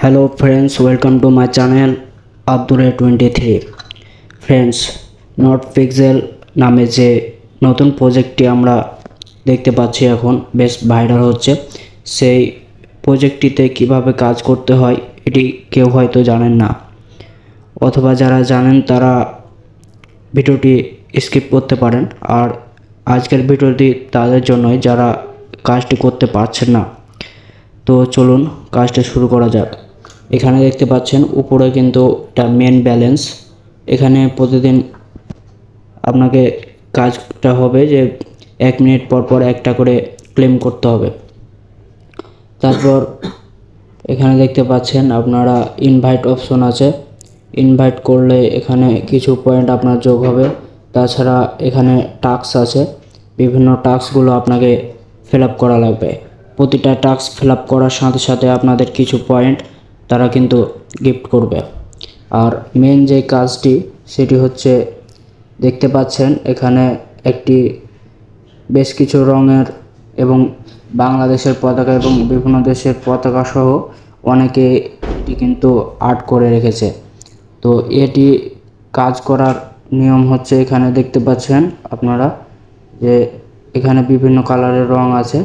Hello friends, welcome to my channel Abdure23 friends. NotPixel নামে যে নতুন প্রজেক্টটি আমরা দেখতে পাচ্ছি এখন বেশ ভাইরাল হচ্ছে, সেই প্রজেক্টটিতে কিভাবে কাজ করতে হয় এটি কেউ হয়তো জানেন না, অথবা যারা জানেন তারা ভিডিওটি স্কিপ করতে পারেন। আর আজকের ভিডিওটি তাদের জন্যই যারা কাজটি করতে পারছেন না। তো চলুন কাজটা শুরু করা যাক। এখানে দেখতে পাচ্ছেন উপরে কিন্তু এটা মেন ব্যালেন্স। এখানে প্রতিদিন আপনাকে কাজটা হবে যে 1 মিনিট পর পর একটা করে ক্লেম করতে হবে। তারপর এখানে দেখতে পাচ্ছেন আপনারা ইনভাইট অপশন আছে, ইনভাইট করলে এখানে কিছু পয়েন্ট আপনার যোগ হবে। তাছাড়া এখানে টাস্ক আছে, বিভিন্ন টাস্কগুলো আপনাকে ফিল আপ করা লাগবে। প্রতিটা টাস্ক ফিল আপ করার সাথে সাথে আপনাদের কিছু পয়েন্ট তারা কিন্তু গিফট করবে। আর মেন যে কাজটি সেটি হচ্ছে দেখতে পাচ্ছেন এখানে একটি বেশ কিছু রঙের এবং বাংলাদেশের পতাকা এবং বিভিন্ন দেশের পতাকা সহ অনেকে এটি কিন্তু আর্ট করে রেখেছে। তো এটি কাজ করার নিয়ম হচ্ছে এখানে দেখতে পাচ্ছেন আপনারা যে এখানে বিভিন্ন কালারের রং আছে,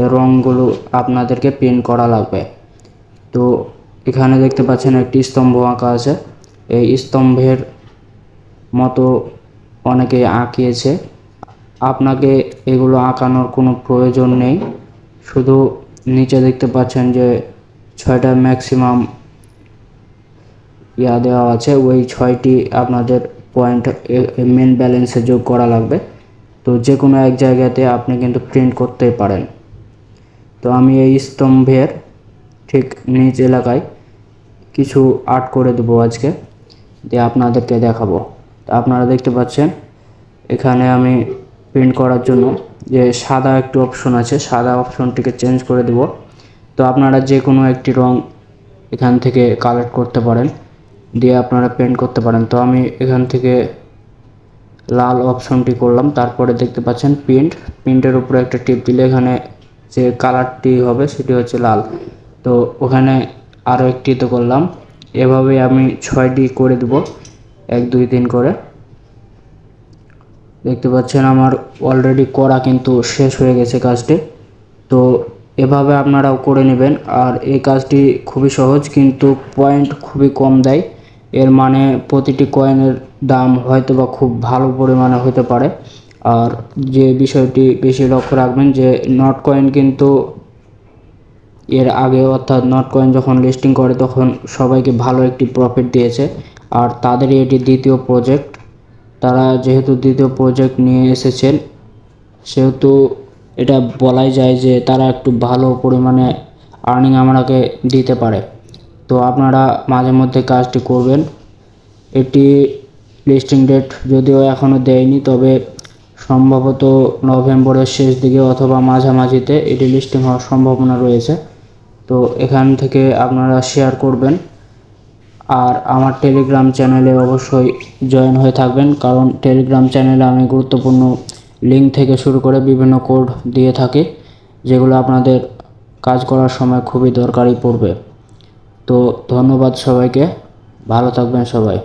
এই রঙগুলো আপনাদেরকে প্রিন্ট করা লাগবে। তো এখানে দেখতে পাচ্ছেন একটি স্তম্ভ আঁকা আছে, এই স্তম্ভের মতো অনেকে আঁকিয়েছে। আপনাকে এগুলো আঁকানোর কোনো প্রয়োজন নেই, শুধু নিচে দেখতে পাচ্ছেন যে 6টা ম্যাক্সিমাম দেওয়া আছে, ওই 6টি আপনাদের পয়েন্ট মেন ব্যালেন্সে যোগ করা লাগবে। তো যে কোনো এক জায়গাতে আপনি কিন্তু প্রিন্ট করতেই পারেন। তো আমি এই স্তম্ভের ঠিক নিচ এলাকায় কিছু আর্ট করে দেবো আজকে, দিয়ে আপনাদেরকে দেখাবো। তো আপনারা দেখতে পাচ্ছেন এখানে আমি প্রিন্ট করার জন্য যে সাদা একটি অপশন আছে, সাদা অপশনটিকে চেঞ্জ করে দেব। তো আপনারা যে কোনো একটি রং এখান থেকে কালেক্ট করতে পারেন, দিয়ে আপনারা পেন্ট করতে পারেন। তো আমি এখান থেকে লাল অপশনটি করলাম। তারপরে দেখতে পাচ্ছেন প্রিন্টের উপরে একটা টিপ দিলে এখানে যে কালারটি হবে সেটি হচ্ছে লাল। তো ওখানে আরও একটিতে করলাম। এভাবে আমি 6টি করে দেব, 1 2 3 করে। দেখতে পাচ্ছেন আমার অলরেডি করা কিন্তু শেষ হয়ে গেছে কাজটি। তো এভাবে আপনারাও করে নেবেন। আর এই কাজটি খুবই সহজ, কিন্তু পয়েন্ট খুবই কম দেয়। এর মানে প্রতিটি কয়েনের দাম হয়তো বা খুব ভালো পরিমাণে হতে পারে। আর যে বিষয়টি বেশি লক্ষ্য রাখবেন যে নট কয়েন কিন্তু এর আগে, অর্থাৎ নট কয়েন যখন লিস্টিং করে তখন সবাইকে ভালো একটি প্রফিট দিয়েছে। আর তাদেরই এটি দ্বিতীয় প্রজেক্ট। তারা যেহেতু দ্বিতীয় প্রজেক্ট নিয়ে এসেছেন সেহেতু এটা বলাই যায় যে তারা একটু ভালো পরিমাণে আর্নিং আমাকে দিতে পারে। তো আপনারা মাঝে মধ্যে কাজটি করবেন। এটি লিস্টিং ডেট যদিও এখনও দেয়নি, তবে সম্ভবত নভেম্বরের শেষ দিকে অথবা মাঝামাঝিতে এটি লিস্টিং হওয়ার সম্ভাবনা রয়েছে। তো এখান থেকে আপনারা শেয়ার করবেন। আর আমার টেলিগ্রাম চ্যানেলে অবশ্যই জয়েন হয়ে থাকবেন, কারণ টেলিগ্রাম চ্যানেলে আমি গুরুত্বপূর্ণ লিঙ্ক থেকে শুরু করে বিভিন্ন কোড দিয়ে থাকি, যেগুলো আপনাদের কাজ করার সময় খুবই দরকারি পড়বে। তো ধন্যবাদ সবাইকে, ভালো থাকবেন সবাই।